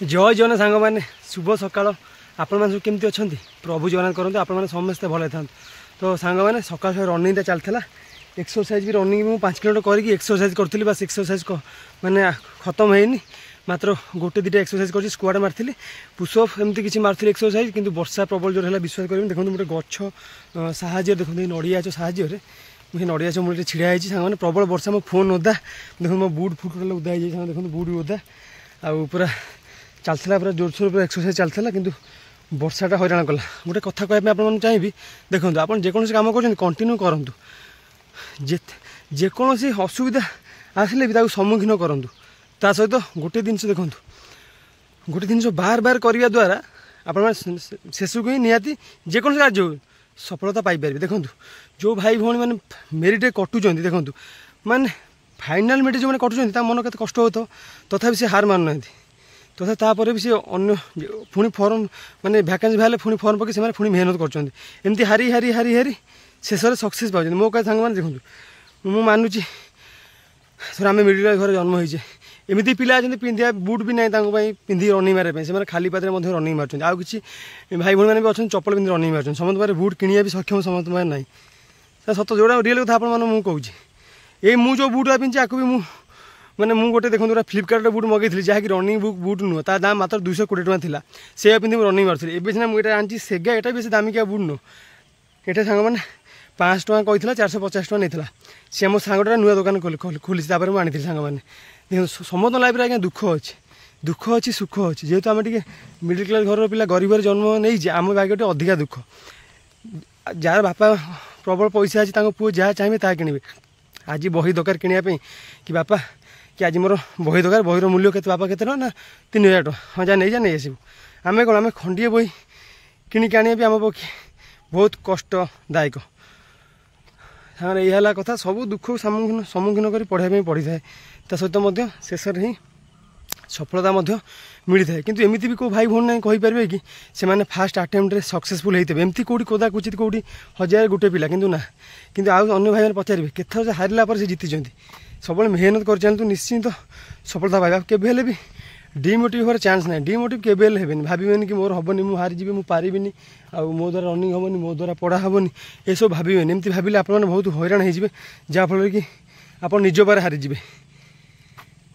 जय जन सांग मैंने शुभ सकाल आपण सब केमती अच्छा प्रभु जगन्नाथ करते आप समस्ते भले था। तो सांग मैंने सकाल रनिंग चलता एक्सरसाइज भी रनिंग भी 5 किलोमीटर करके एक्सरसाइज करी बस एक्सरसाइज मैंने खत्म है मात्र गोटे दुटा एक्सरसाइज कर स्क्वाड मारी पुशअप एमती किसी मार्ली एक्सरसाइज किंतु वर्षा प्रबल जोर है विश्वास करें देखो गोटे गछ साहाଯ୍य देखो नड़िया साहाଯ୍य मुझे नड़िया च मुझे छिड़ा है सांग प्रबल वर्षा मो फोन ओदा देखो मो बुट फुट ओदा है देखो बुट भी ओदा आ पूरा चलता पूरा जोरसोर पूरा एक्सरसाइज चलता किंतु वर्षाटा हैरान कला। गोटे कथा कहना आप चाहिए देखो आप जेकोसी कम कर कंटिन्यू करूँ जेकोसी असुविधा आसिले भी सम्मुखीन करूँ ता सहित गोटे जिन देखो गोटे जिन बार बार करने द्वारा आप शेष को ही निहाती जेकोसी राज्य हो सफलता पाइपर। देखो जो भाई भौणी मैंने मेरिट कटुच्च देखो माने फाइनाल मेरिट जो मैंने कटुच्च मन के कष्ट हो तथा से हार मानु ना तथा तापर भी सी अन्न पुणी फर्म माने भैकेंसी बाहर पुणी फर्म पकड़ से पुणी मेहनत करमती हारी हारी हारी हारी शेष सक्सेस पाँच मो क्या सांग देखो मुझे मानुची सर आम मिडिल घर जन्म होइए एमती पिला अच्छा पिंधा बुट भी ना पिंधि रनिंग मारे से खाली पादे रनिंग मार्च आउ कि भाई भाई मैंने भी अच्छा चप्पल पिंधि रनिंग मार्च समस्त बुट किनिया भी सक्षम समस्त ना सत जोड़ा रियल कथा आपको कहूँ ये मुझे बुटा पिंधि आपको भी मैंने मुझे गोटे देखो फ्लिपकार्ट बुट मगेली जहाँकि रनिंग बुट नुह ता दाम मात्र 220 टଙ୍କା था से पिंधि रनिंग मार्ची एवं सीना मुझे आनी सेगा यहाँ बेस दामिकिया बुट नुह ये सांग मैंने 500 टଙ୍କା कहला 450 ଟଙ୍କା नहीं सी मो सांगटा नुआ दुकान खोली मुझे आनी सांग मैंने देखो समस्त लाइफ आज्ञा दुख अच्छी सुख अच्छी जेहेतु आम टे मिडिल क्लास घर पिला गरीब जन्म नहीं आम भाग्य अधिका दुख जार बापा प्रबल पैसा अच्छी पुओ जहाँ चाहिए ता किणवे आज बही दरकार किनापी कि बापा कि आज मोर बही दरकार बहीर मूल्य के बापा के ना 3000 ଟଙ୍କା हाँ जा नहीं आसबू आम कौन आम खंडिए बही किणिक आने भी आम पक्षे बहुत कष्टदायक हाँ यह कथा सब दुख सम्मुखीन कर पढ़ाई पड़ी था ता सहित शेष ही सफलता मिलता है किंतु एमती भी को भाई भौणी ना कहींपारे कि से फास्ट आटेम्प्टे सक्सेसफुल होते एमती कौटी कदा कुचित कौटी 1000 गोटे पिला किंतु ना किंतु आउ अन्य भाई पचारे केत हारिला पर से जीति सब मेहनत कर चलतु निश्चिंत सफलता पाइबा केबे भी डिमोटिव होर चान्स ना डिमोटिव केबे हेबेनि भावेनि कि मोर हेनी मुझे हारीजी मुझे पारिनी आ मो द्वारा रनिंग हेनी मो द्वारा पढ़ा हेनी ये सब भावेनि एमती भाविले आप बहुत हैरान हो जहाँफल कि आप निज पर हारीजे।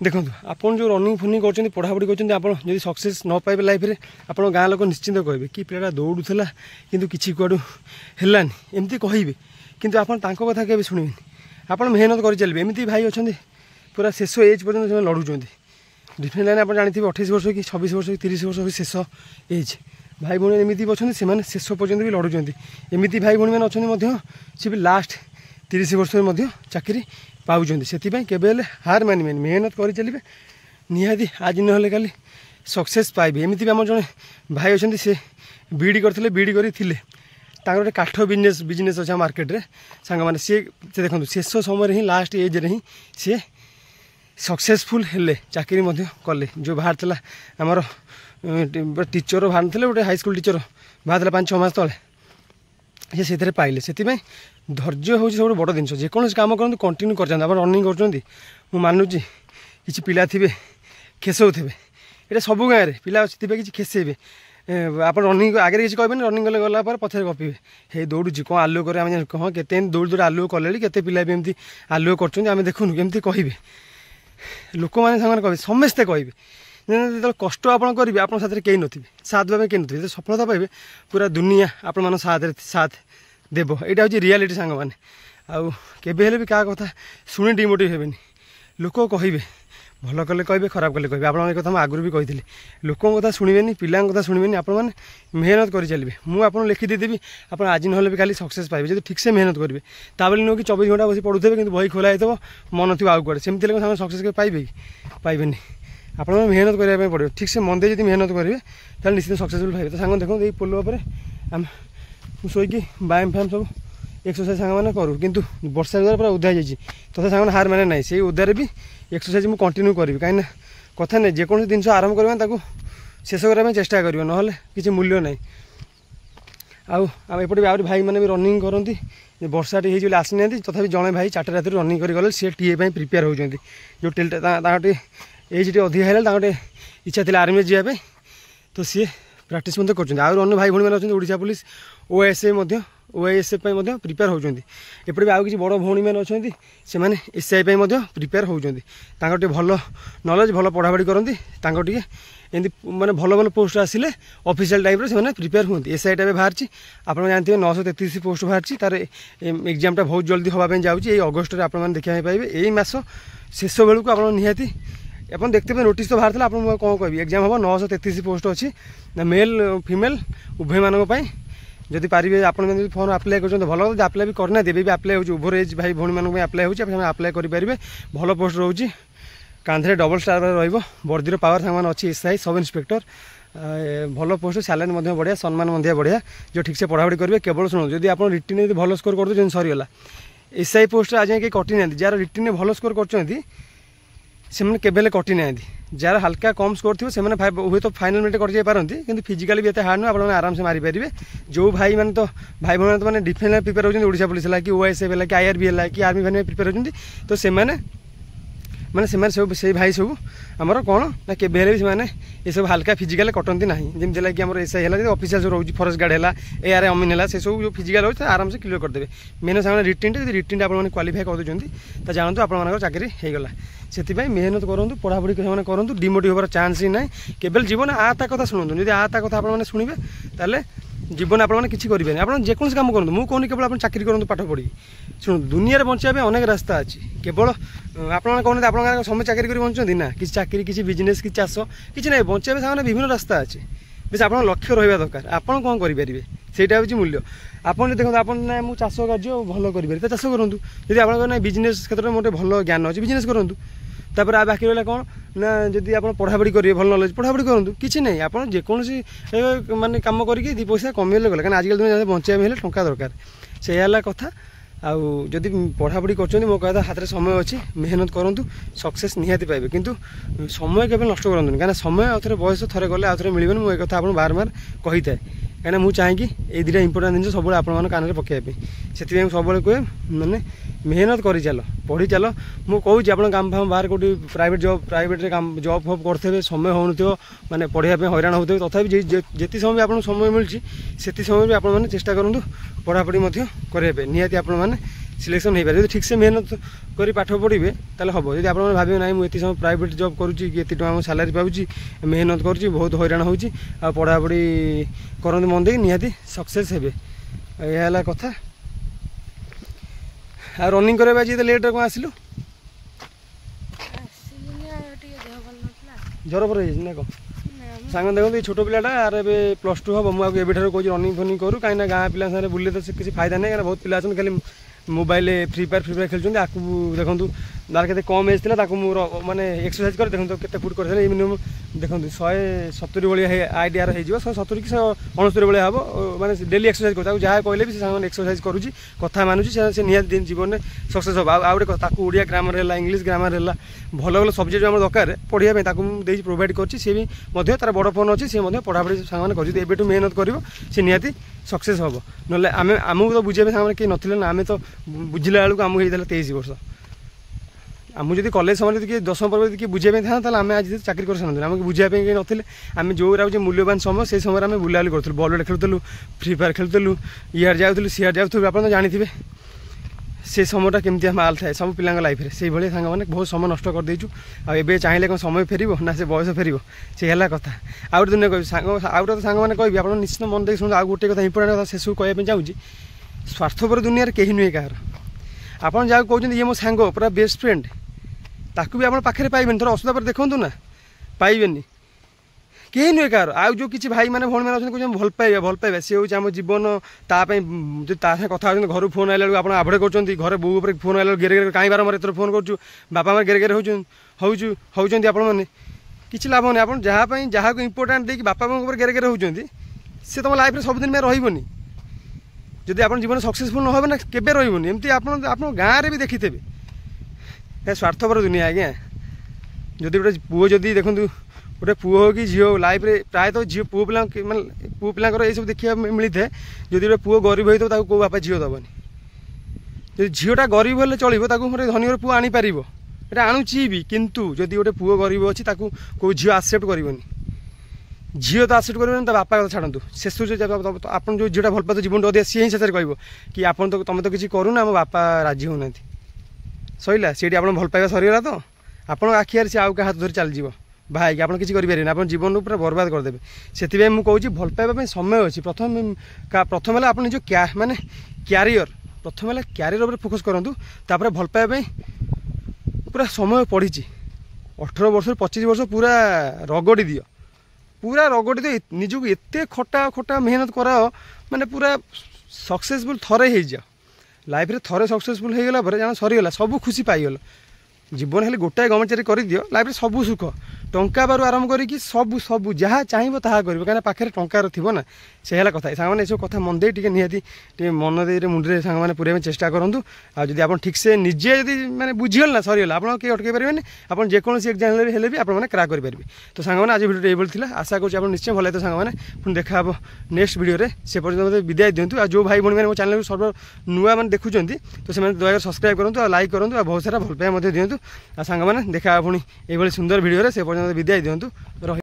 देखो आप जो रनिंग फनिंग कर पढ़ापढ़ी कर सक्सेस न पाइबे लाइफ में आप गाँ लोक निश्चिंत कहे कि पिलाटा दौड़ूला किंतु किसी कुआडू हेलानी एमती कहे किंतु आप कथा के शुणवे आप मेहनत कर चलिए एमती भाई अच्छा पूरा शेष एज पर्यटन से लड़ुंट डिफेंस लाइन आप जानते 28 वर्ष कि 26 वर्ष कि 30 वर्ष भी शेष एज भाई भौणी एमती अच्छा से शेष पर्यटन भी लड़ुंट एमती भाई भौणी मैंने अच्छा सी भी लास्ट 30 वर्ष में चाकरी पाँच से हार मानिबेनि मेहनत कर चलिए निहाती आज ना काली सक्सेस पाइबे। एमती भी आम जड़े भाई अच्छा से बीडी करते बीडी करें गोटे काठ बिजनेस अच्छा मार्केट रे सांग मैंने सी देखो शेष समय ही लास्ट एज रे ही सी सक्सेसफुल हेले चाकरी कले जो बाहर था आमर टीचर बाहर थे गोटे हाईस्कल टीचर बाहर 5-6 मास तले से पाइले से धैर्य हूँ सब बड़ जिन जेकोसी कम करूँ कंटिन्यू कर रनिंग कर मानुची कि पिला थे खेसौ थे ये सब गाँव में पिला थे कि खेसेबे आप रनिंग आगे किसी कहे रनिंग गले गला पछे गपे हे दौड़ू कौन आलुओ कर हाँ के दौड़ दौड़ आलुओ कले के पिला भी एमती आलुओ कर देखुन केमती कहे लोक मैंने सामने कहे समस्ते कहे जो कष्ट आप करेंगे आप साथ कहीं नी साथ देवा कहीं नी सफलता पाइबे पूरा दुनिया आपण साथ देव यहाँ हूँ रियालीटी सांग मैंने आउ केबे भी क्या कथा शुणी डिमोटिव हेबेनि लोक कहे भल कले कहे खराब कले कहे आप कथा आगुरी भी कही लोक कथा शुणवेनि पिला कथा शुणवेनि आप मेहनत कर चलिए मुझे लिखिदेवी आप आज ना भी खाली सक्सेस पाइबे जो ठीक से मेहनत करेंगे ताबले नुह कि 24 घंटा बस पढ़ुथे कि बही खोला हो मन थी आउ कड़े सेमती लोग सक्सेस पाइबे कि पाइबेनि आप मेहनत करने पड़ो ठीक से मन दे मेहनत करेंगे तो निश्चित सक्सेसफुल पाइबे। तो सांग देखो ये पोल पर आम शोक व्यायाम फैम सब एक्सरसाइज सांग मैंने करूँ किंतु वर्षा द्वारा पूरा उदा हो तथा सांग हार माने ना से उदारे भी एक्सरसाइज मुझे कंटिन्यू करी कहीं कथा नहीं जेकोसी जिन आरंभ करवा शेष करने चेष्टा कर ना किसी मूल्य ना आउपटे भी भाई मैंने भी रनिंग करती वर्षा टी हो आसी ना तथा जड़े भाई 4टा रात रनिंग कर गले सी टीए प्रिपेयर होती जो टे एज टे अधिका है गोटे इच्छा थी आर्मी जावाई तो सी प्राक्ट कर भाई भाई मैंने ओडिशा पुलिस ओएसएफ प्रिपेयर होती एपटे भी आउ कि बड़ भौणी मैंने अच्छा से एसआई प्रिपेयर होती भल नॉलेज भल पढ़ापढ़ी करती एमती माने भल भल पोस्ट आसिले ऑफिशियल टाइप से प्रिपेयर होती एसआई टाइप बाहर आप जानते हैं 933 पोस्ट बाहर तार एग्जामटा बहुत जल्दी होगापी जाऊँगी अगस्ट में आप देखा पाइबे यही मास शेष बेलू आप निहाती आप देखते पे नोटिस तो बाहर था आप कौन कह एग्जाम हम 933 पोस्ट अच्छी मेल फीमेल उभय मानी जदि पारे आप फॉर्म आप्लाय कर भल आप्लाय भी करना देवे भी आप्लाय हो ओभर एज भाई भाई मानक आप्लाय हो आप्लाय करेंगे भल पोस्ट रोचे कांधे डबल स्टार रर्दीर पावर सामान अच्छी एसआई सब इन्स्पेक्टर भल पोस्ट सैलरी बढ़िया सम्मान बढ़िया जो ठीक से पढ़ापढ़ी करेंगे केवल शुणु जब आप रिटिन भल स्कोर कर सरीगला एसआई पोस्ट आज कहीं कटि ना जार रिटिन भल स्कोर कर केवल कटि ना जार हल्का कम स्कोर थी से हुए तो फाइनाल मिनट कटि जापारती कि फिजिकाली भी एत हार्ड नुह आप आराम से मारिपारे जो भाई मैंने तो भाई भाई मैंने तो डिफेन्स प्रिपेयर होती ओडिशा पुलिस है कि ओएसएफ है कि आईआरबी है कि आर्मी भाई प्रिपेयर होती तो से माने सब से भाई सब आमर कौन ना के ये सब हल्का फिजिकाल कटती ना जमी कि आम एसआई है ऑफिशियल जो रोज फॉरेस्ट गार्ड है एआर अमीन है से सब जो फिजिकाल होता है आराम से क्लियर करदे मेहनत से रिटिन रिटिन आप क्वालिफाई कर तो जानतु आप चाकरी होगला से मेहनत करूँ पढ़ापढ़ी करूँ डिमोटिव होवार चान्स ही ना केवल जीवन आता कथा शुणु जब आता कथा आप शुणे ताले जीवन आपने किसी करेंगे आप जेको काम करूँ मुझे कहूँ केवल आप चाकरी करूँ पाठ पढ़ी शुणु दुनिया बचाई अनेक रास्ता अच्छी केवल आप कहते आप समय चाकरी कर बचुँच ना कि चाकरी किसी बिजनेस कि चाष कि ना बचाई से विभिन्न रास्ता अच्छे बस आप लक्ष्य रहा दरकार आप कौन करेंगे ସେଇଟା ହେଉଛି ମୂଲ୍ୟ ଆପଣ ଦେଖନ୍ତୁ ଆପଣ ନା ମୁଁ ଚାଷ କାର୍ଯ୍ୟ ଭଲ କରିପାରିବି ତ ଚାଷ କରନ୍ତୁ ଯଦି ଆପଣଙ୍କର ନା ବିଜନେସ୍ କ୍ଷେତ୍ରରେ ମୋର ଭଲ ଜ୍ଞାନ ଅଛି ବିଜନେସ୍ କରନ୍ତୁ ତାପରେ ଆଉ ବାକି ରହିଲା କ'ଣ ନା ଯଦି ଆପଣ ପଢ଼ାପଢ଼ି କରିବେ ଭଲ ନଲେଜ ପଢ଼ାପଢ଼ି କରନ୍ତୁ କିଛି ନାହିଁ ଆପଣ ଯେକୌଣସି ମାନେ କାମ କରିକି ଦୁଇ ପଇସା କମେଇଲେ ଗଲେ କାରଣ ଆଜିକାଲି ଦୁନିଆରେ ବଞ୍ଚାଇବା ହେଲେ ଟଙ୍କା ଦରକାର ସେଇଆ ହେଲା କଥା ଆଉ ଯଦି ପଢ଼ାପଢ଼ି କରୁଛନ୍ତି ମୋ କହିବା ହାତରେ ସମୟ ଅଛି ମେହନତ କରନ୍ତୁ ସକ୍ସେସ୍ ନିହାତି ପାଇବେ କିନ୍ତୁ ସମୟ କେବେ ନଷ୍ଟ କରନ୍ତୁନି କାରଣ ସମୟ ଆଉ ଥରେ ବୟସ ଥରେ ଗଲେ ଆଉ ଥରେ ମିଳିବନି ମୁଁ ଏ କଥା ଆପଣଙ୍କୁ ବାରମ୍ବାର କହିଥାଏ କାହିଁକିନା ମୁଁ ଚାହେଁକି ଏଇ ଦୁଇଟା ଇମ୍ପୋର୍ଟାଣ୍ଟ ଜିନିଷ ସବୁବେଳେ ଆପଣମାନଙ୍କ କାନରେ ପକାଇବା ପାଇଁ ସେଥିପାଇଁ ମୁଁ ସବୁବେଳେ କୁହେ ମାନେ मेहनत कर चल पढ़ी चल मु कौच आप काम फाम बाहर कौटी प्राइवेट जॉब फब करते समय हो माने पढ़ाई हैरान होते तथापि जी समय आप समय मिलूँ से समय भी आपने चेष्टा करूँ पढ़ापढ़ी करने निहाती आप सिलेक्शन हो पारे ठीक से मेहनत कर पाठ पढ़े ताले हम जब आप भावे ना मुझे समय प्राइवेट जॉब करुँची ये टका सैलरी पाऊँगी मेहनत करुँची बहुत हैरान होची आ पढ़ापढ़ी करते मन देकी निहाती सक्सेस हे यह कथा आ रनिंग करबा आज तो लेट रे कौन आसिलु जर पर ना कौन सांग देखो छोट पिलाटा आर ए +2 हम मुझे कौन रनिंग फनिंग करूँ कहीं गाँ पिला सारे बुले तो किसी फायदा नहीं बहुत पिला खाली मोबाइल फ्री फायर खेलुँ आपको देखूँ तार के कम एज था माने एक्सरसाइज कर देखो केते फुट कर मिनिमम देखो 170 भाई आईडिया हो 170 कि 169 भाई हम माने डेली एक्सरसाइज कर जहाँ कहले भी से एक्सरसाइज करुँची कथा मानुची से निहाती जीवन में सक्सेस हम आउटे ओडिया ग्रामर है इंग्लीश ग्रामर है भल भल सब्जेक्ट आम दरकार पढ़ाई प्रोवाइड कर तार बड़ फोन अच्छी सी पढ़ापढ़ी सामान कर मेहनत कर निहाती सक्सेस हम ना आम आमको तो बुझे सामान कहीं नथिले ना आम तो बुझिला बेलू आमको होता 23 वर्ष आमको जब कॉलेज समय कि 10 पर कि बुझे था आम आज चाकरी कर सारे आमको बुझाई कहीं नथिले आम जो मूल्यवान समय से समय आम बुलाबुली करूँ बॉल बैट खेलुलु फ्री फायर खेलुलु इयार जाऊँ सियार जाऊँ आप जानते से समयटा केमती माल थाए सब पिला लाइफ में से भाई सांग मैंने बहुत समय नष्ट कर देचु आए चाहिए कौन समय फेर ना से बयस फेर से है कथा आउ दुनिया कह आउ तो सांग मैंने कह आप निश्चित मन देख शुणु आउ गोटे कथा इंपोर्टाट कथा शेष कहना चाहूँगी स्वार्थपर दुनिया कहीं नुहे कहार आप जहाँ कहते ये मो सांग पूरा बेस्ट फ्रेंड ताकू भी आप पाखे पाइबेनि थोड़ा असुविधा पर देखूँ ना पाइबेनि कहीं नुहे कहार आउ जो किसी भाई मैंने भाई मैंने कहते भल पाइबा सी हूँ आम जीवन तापाई कथा घर फोन आइला आप आभड़ कर घर बो फोन आइला गेरे गेरे कहीं बारंबार एथर फोन करूँ बापा माँ गेरे गेरे होती आपने किसी लाभ नहीं आप जहाँ को इंपोर्टाट देकी बापा माँ गेरे गेरे होती सी तुम लाइफ में सबुदिन में रही जदि आप जीवन सक्सेसफुल न ना केवे रही एमती आप गाँव में भी देखी थे स्वार्थपर दुनिया आज्ञा जदि गोटे पुओ जदि देखूँ गोटे पुओ हो कि झील लाइफ में प्रायतः झील पुओ पिला माने पुओ पिलांकर ये सब देखा मिलता है जदि गोटे पुओ गरीब होता कौ बापा झील दबनी जो झीलटा गरीब हेल्ले चलो धनी पुओ आनीपर এটা ଆଣୁଛି ବି, କିନ୍ତୁ ଯଦି ଗୋଟେ ପୁଅ ଗରିବ ଅଛି ତାକୁ କେଉଁ ଝିଅ ଆକ୍ସେପ୍ଟ କରିବନି। ଝିଅ ତ ଆକ୍ସେପ୍ଟ କରିବନି, ତା ବାପା କଥା ଛାଡ଼ନ୍ତୁ, ଶେଷରୁ ଆପଣ ଯେଉଁ ଝିଅଟା ଭଲ ପାଉଥିବ ଜୀବନଟା ଅଧିକା, ସିଏ ହିଁ ଶେଷରେ କହିବ କି ଆପଣ ତ ତମେ ତ କିଛି କରୁନା, ଆମ ବାପା ରାଜି ହେଉନାହାନ୍ତି। ସରିଲା, ସେଇଠି ଆପଣ ଭଲ ପାଇବା ସରିଗଲା ତ ଆପଣଙ୍କ ଆଖି ଆଗରେ ସେ ଆଉ କାହା ହାତ ଧରି ଚାଲିଯିବ ବାହା ହେଇକି, ଆପଣ କିଛି କରିପାରିବେନି, ଆପଣ ଜୀବନକୁ ପୁରା ବର୍ବାଦ କରିଦେବେ। ସେଥିପାଇଁ ମୁଁ କହୁଛି ଭଲ ପାଇବା ପାଇଁ ସମୟ ଅଛି। ପ୍ରଥମେ ହେଲା ଆପଣ ନିଜ ମାନେ କ୍ୟାରିୟର, ପ୍ରଥମେ ହେଲା କ୍ୟାରିୟର ଉପରେ ଫୋକସ୍ କରନ୍ତୁ, ତାପରେ ଭଲ ପାଇବା ପାଇଁ ପୁରା ସମୟ ପଡ଼ିଛି। 18 ବର୍ଷରୁ 25 ବର୍ଷ ପୁରା ରଗଡ଼ି ଦିଅ, ନିଜକୁ ଏତେ ଖଟା ମେହନତ କରାଅ, ମାନେ ପୁରା ସକ୍ସେସଫୁଲ୍ ଥରେ ହେଇଯାଅ। ଲାଇଫ୍ରେ ଥରେ ସକ୍ସେସଫୁଲ୍ ହେଇଗଲା ପରେ ଜାଣ ସରିଗଲା, ସବୁ ଖୁସି ପାଇଗଲ। ଜୀବନ ହେଲେ ଗୋଟାଏ ଗଭର୍ଣ୍ଣମେଣ୍ଟ ଚାକିରି କରିଦିଅ, ଲାଇଫ୍ରେ ସବୁ ସୁଖ, ଟଙ୍କା ବାରୁ ଆରମ୍ଭ କରିକି ସବୁ ଯାହା ଚାହିଁବ ତାହା କରିବ, କାହିଁକିନା ପାଖରେ ଟଙ୍କାର ଥିବ ନା। ସେ ହେଲା କଥା। ସାଙ୍ଗମାନେ ଏସବୁ କଥା ମନ ଦେଇ ନିହାତି ଟିକେ ମନ ଦେଇ ମୁଣ୍ଡରେ ସାଙ୍ଗମାନେ ପୁରେଇବା ପାଇଁ ଚେଷ୍ଟା କରନ୍ତୁ। ଆଉ ଯଦି ଆପଣ ଠିକ୍ସେ ନିଜେ ଯଦି ମାନେ ବୁଝିଗଲେ ନା, ସରିଗଲା, ଆପଣ କେହି ଅଟକାଇ ପାରିବେନି। ଆପଣ ଯେକୌଣସି ଏକ୍ଜାମ୍ରେ ହେଲେ ବି ଆପଣମାନେ କ୍ରାକ୍ କରିପାରିବେ। ତ ସାଙ୍ଗମାନେ ଆଜି ଭିଡ଼ିଓ ଏଇଭଳି ଥିଲା, ଆଶା କରୁଛି ଆପଣ ନିଶ୍ଚୟ ଭଲ ଲାଗିବ। ସାଙ୍ଗମାନେ ପୁଣି ଦେଖା ହେବ ନେକ୍ସଟ ଭିଡ଼ିଓରେ। ସେ ପର୍ଯ୍ୟନ୍ତ ମୋତେ ବିଦାୟ ଦିଅନ୍ତୁ। ଆଉ ଯେଉଁ ଭାଇ ଭଉଣୀମାନେ ମୋ ଚ୍ୟାନେଲକୁ ସର୍ବ ନୂଆ ମାନେ ଦେଖୁଛନ୍ତି, ତ ସେମାନେ ଦୟାକରି ସବସ୍କ୍ରାଇବ୍ କରନ୍ତୁ, ଆଉ ଲାଇକ୍ କରନ୍ତୁ, ଆଉ ବହୁତ ସାରା ଭଲ ପାଇବା ମଧ୍ୟ ଦିଅନ୍ତୁ। ଆଉ ସାଙ୍ଗମାନେ ଦେଖା ହେବ ପୁଣି ଏଇଭଳି ସୁନ୍ଦର ଭିଡ଼ିଓରେ। ସେ ପର୍ଯ୍ୟନ୍ତ ବିଦାୟ ଦିଅନ୍ତୁ।